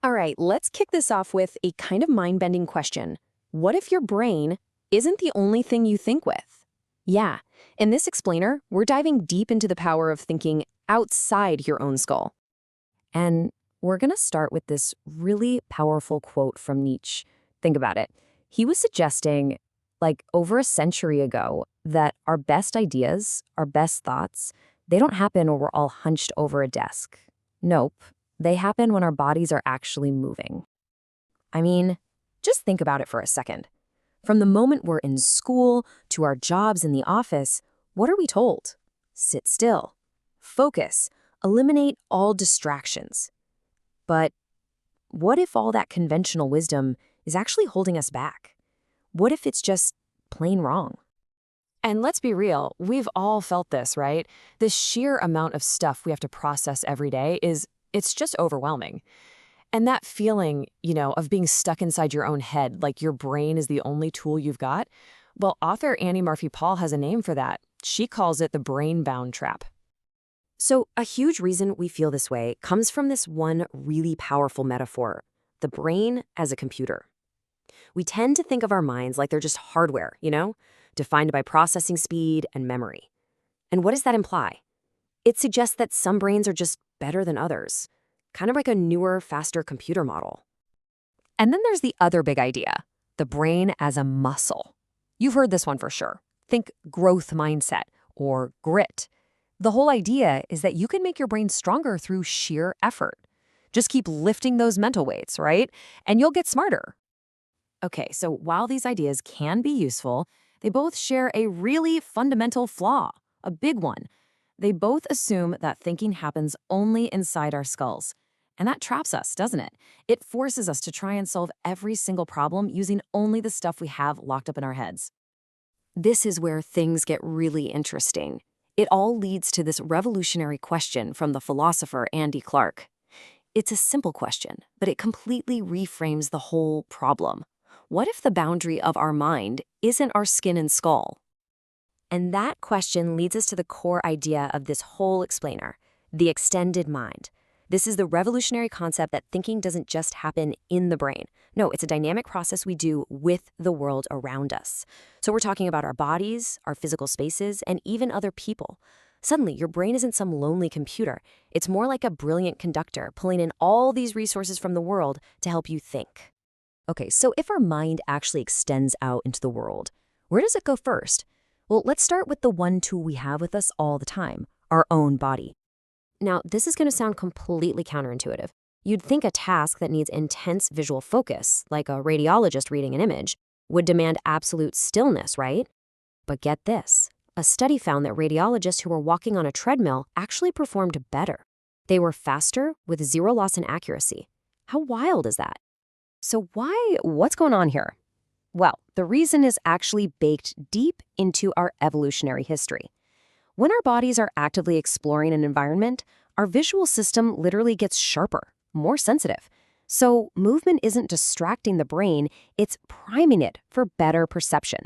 All right, let's kick this off with a kind of mind-bending question. What if your brain isn't the only thing you think with? Yeah, in this explainer, we're diving deep into the power of thinking outside your own skull. And we're going to start with this really powerful quote from Nietzsche. Think about it. He was suggesting, like over a century ago, that our best ideas, our best thoughts, they don't happen when we're all hunched over a desk. Nope. They happen when our bodies are actually moving. I mean, just think about it for a second. From the moment we're in school to our jobs in the office, what are we told? Sit still. Focus. Eliminate all distractions. But what if all that conventional wisdom is actually holding us back? What if it's just plain wrong? And let's be real, we've all felt this, right? The sheer amount of stuff we have to process every day it's just overwhelming. And that feeling, of being stuck inside your own head, like your brain is the only tool you've got, well, author Annie Murphy-Paul has a name for that. She calls it the brain-bound trap. So a huge reason we feel this way comes from this one really powerful metaphor, the brain as a computer. We tend to think of our minds like they're just hardware, defined by processing speed and memory. And what does that imply? It suggests that some brains are just better than others, kind of like a newer, faster computer model. And then there's the other big idea, the brain as a muscle. You've heard this one for sure. Think growth mindset or grit. The whole idea is that you can make your brain stronger through sheer effort. Just keep lifting those mental weights, right? And you'll get smarter. Okay, so while these ideas can be useful, they both share a really fundamental flaw, a big one. They both assume that thinking happens only inside our skulls. And that traps us, doesn't it? It forces us to try and solve every single problem using only the stuff we have locked up in our heads. This is where things get really interesting. It all leads to this revolutionary question from the philosopher Andy Clark. It's a simple question, but it completely reframes the whole problem. What if the boundary of our mind isn't our skin and skull? And that question leads us to the core idea of this whole explainer, the extended mind. This is the revolutionary concept that thinking doesn't just happen in the brain. No, it's a dynamic process we do with the world around us. So we're talking about our bodies, our physical spaces, and even other people. Suddenly, your brain isn't some lonely computer. It's more like a brilliant conductor pulling in all these resources from the world to help you think. Okay, so if our mind actually extends out into the world, where does it go first? Well, let's start with the one tool we have with us all the time, our own body. Now, this is going to sound completely counterintuitive. You'd think a task that needs intense visual focus, like a radiologist reading an image, would demand absolute stillness, right? But get this. A study found that radiologists who were walking on a treadmill actually performed better. They were faster with zero loss in accuracy. How wild is that? So what's going on here? Well, the reason is actually baked deep into our evolutionary history. When our bodies are actively exploring an environment, our visual system literally gets sharper, more sensitive. So movement isn't distracting the brain, it's priming it for better perception.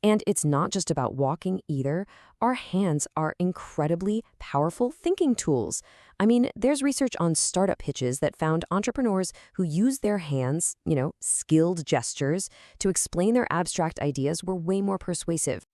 And it's not just about walking either. Our hands are incredibly powerful thinking tools. I mean, there's research on startup pitches that found entrepreneurs who use their hands, skilled gestures, to explain their abstract ideas were way more persuasive.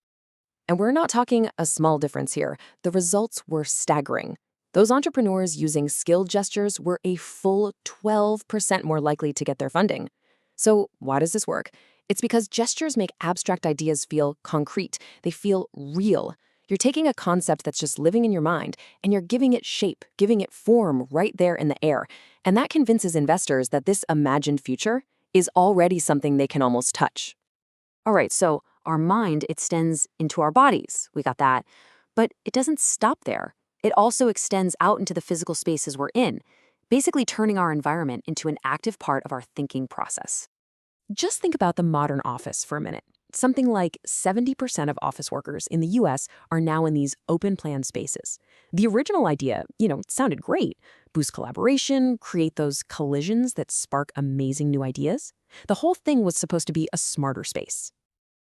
And we're not talking a small difference here. The results were staggering. Those entrepreneurs using skilled gestures were a full 12% more likely to get their funding. So why does this work? It's because gestures make abstract ideas feel concrete. They feel real. You're taking a concept that's just living in your mind, and you're giving it shape, giving it form right there in the air. And that convinces investors that this imagined future is already something they can almost touch. All right, so our mind extends into our bodies. We got that. But it doesn't stop there. It also extends out into the physical spaces we're in, basically turning our environment into an active part of our thinking process. Just think about the modern office for a minute. Something like 70% of office workers in the US are now in these open plan spaces. The original idea, it sounded great. Boost collaboration, create those collisions that spark amazing new ideas. The whole thing was supposed to be a smarter space.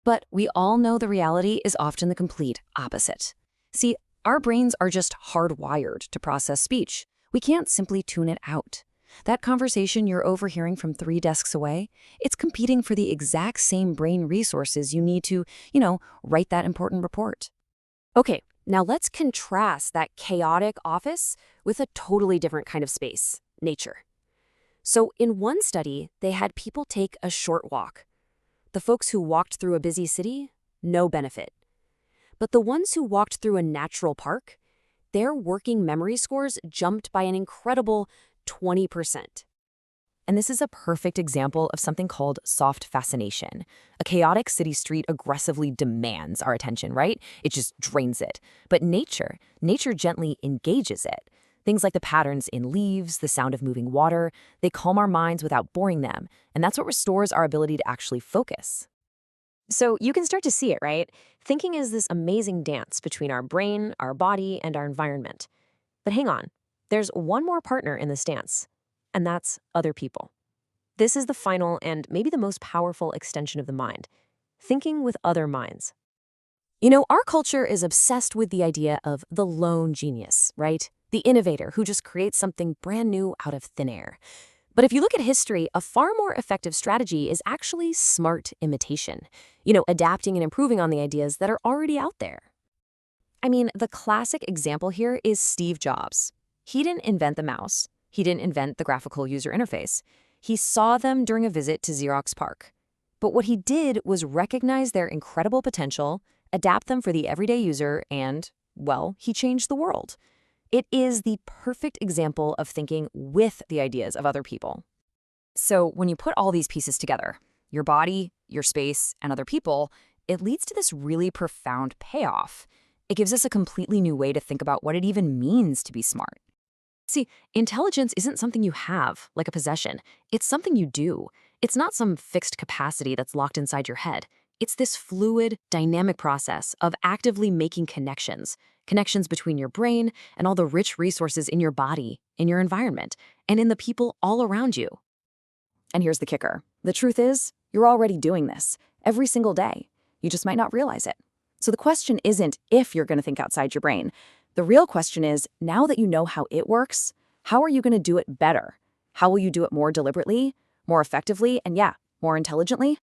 But we all know the reality is often the complete opposite. See, our brains are just hardwired to process speech. We can't simply tune it out. That conversation you're overhearing from 3 desks away, it's competing for the exact same brain resources you need to, write that important report. Okay, now let's contrast that chaotic office with a totally different kind of space, nature. So in one study, they had people take a short walk. The folks who walked through a busy city, no benefit. But the ones who walked through a natural park, their working memory scores jumped by an incredible 20%. And this is a perfect example of something called soft fascination. A chaotic city street aggressively demands our attention, right? It just drains it. But nature gently engages it. Things like the patterns in leaves, the sound of moving water, they calm our minds without boring them. And that's what restores our ability to actually focus. So you can start to see it, right? Thinking is this amazing dance between our brain, our body, and our environment. But hang on, there's one more partner in this dance, and that's other people. This is the final and maybe the most powerful extension of the mind, thinking with other minds. Our culture is obsessed with the idea of the lone genius, right? The innovator who just creates something brand new out of thin air. But if you look at history, a far more effective strategy is actually smart imitation. Adapting and improving on the ideas that are already out there. I mean, the classic example here is Steve Jobs. He didn't invent the mouse. He didn't invent the graphical user interface. He saw them during a visit to Xerox PARC. But what he did was recognize their incredible potential, adapt them for the everyday user, and, well, he changed the world. It is the perfect example of thinking with the ideas of other people. So when you put all these pieces together, your body, your space, and other people, it leads to this really profound payoff. It gives us a completely new way to think about what it even means to be smart. See, intelligence isn't something you have, like a possession. It's something you do. It's not some fixed capacity that's locked inside your head. It's this fluid, dynamic process of actively making connections between your brain and all the rich resources in your body, in your environment, and in the people all around you. And here's the kicker. The truth is, you're already doing this every single day. You just might not realize it. So the question isn't if you're going to think outside your brain. The real question is, now that you know how it works, how are you going to do it better? How will you do it more deliberately, more effectively, and more intelligently?